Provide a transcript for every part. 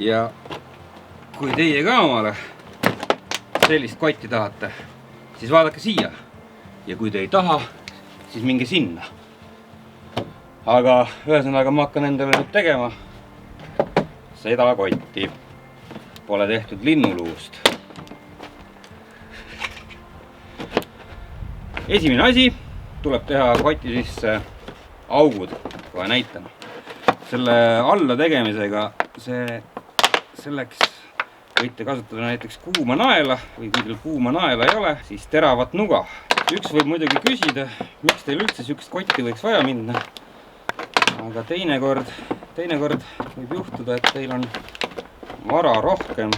ja kui teie ka omale sellist kotti tahate, siis vaadake siia. Ja kui te ei taha, siis minge sinna. Aga ühesõnaga ma hakkan endale nüüd tegema seda kotti. Pole tehtud linnuluust. Esimene asi tuleb teha koti sisse augud, kohe näitan. Selle alla tegemisega selleks võite kasutada näiteks kuuma naela või kui teil kuuma naela ei ole, siis teravat nuga. Üks võib muidugi küsida, miks teil üldse sihukest kotti võiks vaja minna. Aga teinekord võib juhtuda, et teil on vara rohkem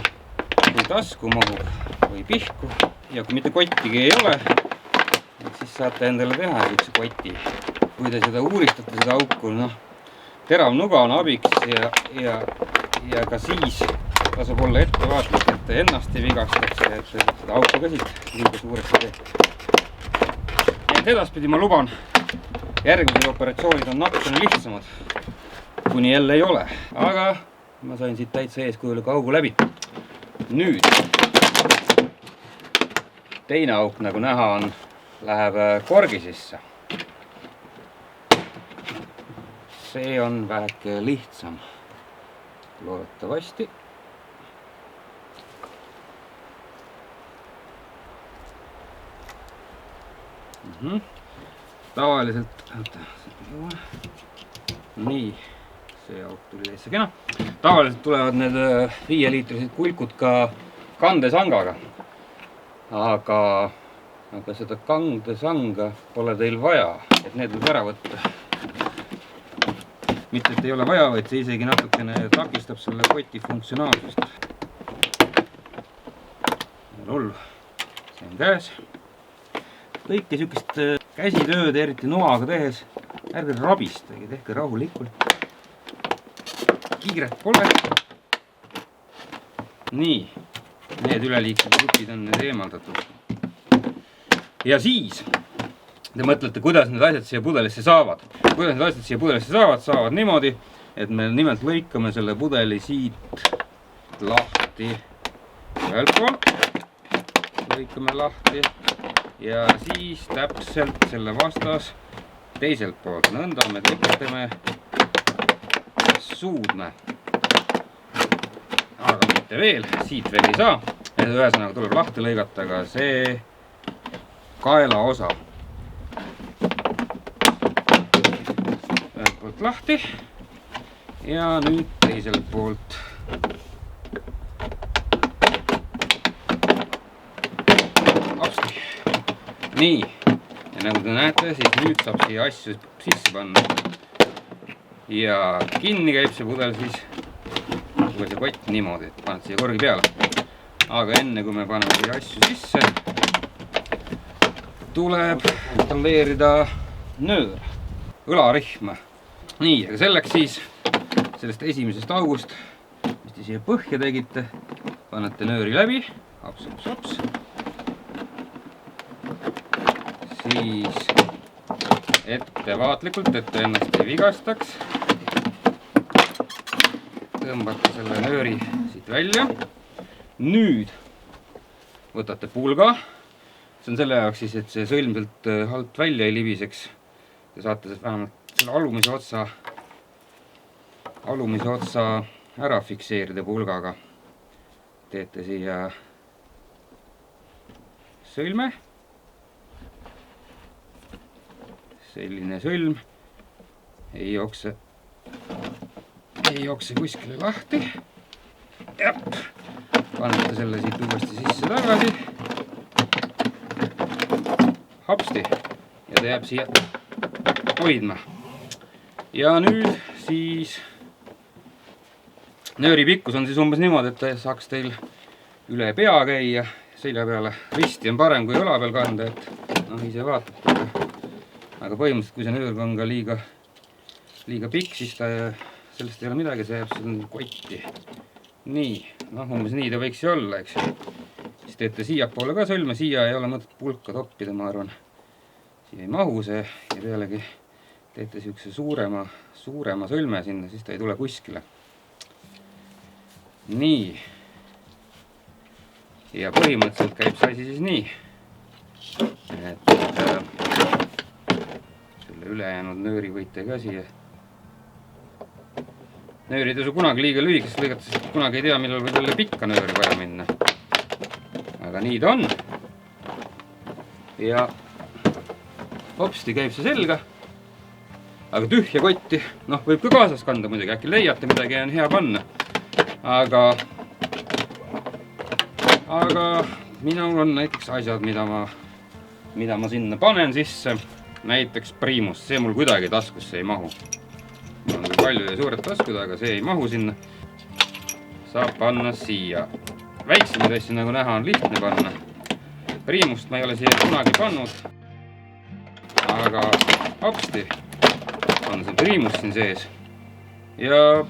kui tasku mahub või pihku. Ja kui mitte kottigi ei ole, siis saate endale teha sihukese koti. Kui te seda uuristate, seda auku, terav nuga on abiks ja ka siis tasub olla ettevaatlik, et te ennast ei vigastaks ja et seda auku ka siit liiga suureks ei tee. Et edaspidi ma luban, järgmised operatsioonid on natukene lihtsamad, kuni jälle ei ole. Aga ma sain siit täitsa eeskujuliku augu läbi. Nüüd teine auk, nagu näha on, läheb korgi sisse. See on väheke lihtsam. Loodetavasti. Tavaliselt, nii, see auk tuli täitsa kena. Tavaliselt tulevad need 5-liitrised kulkud ka kandesangaga. Aga seda kandesanga pole teil vaja, et need võib ära võtta. Mitte, et ei ole vaja, vaid see isegi natukene takistab selle koti funktsionaalsust. Hullu, see on käes. Kõike sihukest käsitööd, eriti noaga tehes, ärge rabistage, tehke rahulikult. Kiiret pole. Nii, need üleliigsed lukid on nüüd eemaldatud. Ja siis te mõtlete, kuidas need asjad siia pudelisse saavad. Kuidas need asjad siia pudelisse saavad niimoodi, et me nimelt lõikame selle pudeli siit lahti ühelt poolt. Lõikame lahti ja siis täpselt selle vastas teiselt poolt. Nõnda me tekitame suudme. Aga mitte veel, siit veel ei saa. Ühesõnaga tuleb lahti lõigata ka see kaela osa. Ühelt poolt lahti ja nüüd teiselt poolt. Apsti. Nii, ja nagu te näete, siis nüüd saab siia asju sisse panna. Ja kinni käib see pudel siis, kui see kott niimoodi, et paned siia korgi peale. Aga enne kui me paneme siia asju sisse, tuleb installeerida nöör, õlarihm. Nii, aga selleks siis sellest esimesest august, mis te siia põhja tegite, panete nööri läbi, hops. Siis ettevaatlikult, et te ennast ei vigastaks. Tõmbate selle nööri siit välja. Nüüd võtate pulga. See on selle jaoks siis, et see sõlm sealt alt välja ei libiseks. Te saate vähemalt selle alumise otsa ära fikseerida pulgaga. Teete siia sõlme. Selline sõlm ei jookse kuskile lahti. Jep. Panete selle siit uuesti sisse tagasi. Hopsti. Ja ta jääb siia hoidma. Ja nüüd siis nööri pikkus on siis umbes niimoodi, et ta saaks teil üle pea käia selja peale. Risti on parem kui õla peal kanda, et ise vaatate. Aga põhimõtteliselt, kui see nöör on ka liiga pikk, siis sellest ei ole midagi, see jääb seda kotti. Nii, umbes nii ta võiks ju olla, eks. Siis teete siiapoole ka sõlme, siia ei ole mõtet pulka toppida, ma arvan. Siia ei mahu see ja pealegi teete sihukese suurema sõlme sinna, siis ta ei tule kuskile. nii. Ja põhimõtteliselt käib see asi siis nii, et selle ülejäänud nööri võite ka siia. Nööri ei tasu kunagi liiga lühikest lõigata, sest kunagi ei tea, millal võib jälle pikka nööri vaja minna. Aga nii ta on. Ja hopsti käib see selga. Aga tühja kotti, noh, võib ka kaasas kanda muidugi, äkki leiate midagi on hea panna. Aga minul on näiteks asjad, mida ma sinna panen sisse. Näiteks Primus, see mul kuidagi taskusse ei mahu. Mul on küll palju ja suured taskud, aga see ei mahu sinna. Saab panna siia. Väiksemaid asju, nagu näha, on lihtne panna. Primust ma ei ole siia kunagi pannud. Aga hopsti on see Primus siin sees. Ja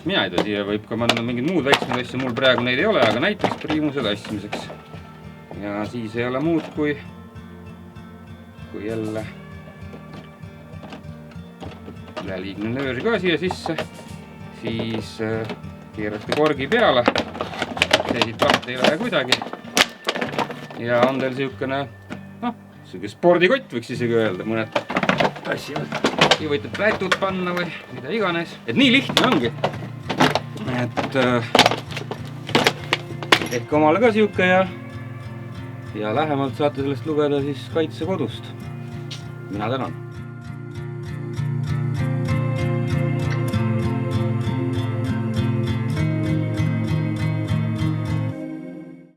mina ei tea, siia võib ka panna mingid muud väiksemaid asju, mul praegu neid ei ole, aga näiteks Primuse tassimiseks. Ja siis ei ole muud kui jälle üleliigne nöör ka siia sisse. Siis keerate korgi peale. See siit lahti ei lähe kuidagi. Ja on teil siukene, noh, siuke spordikott võiks isegi öelda, mõned tassivad. Siia võite plätud panna või mida iganes. Et nii lihtne ongi. Et ehk omale ka siuke ja lähemalt saate sellest lugeda siis Kaitsekodust. Mina tänan.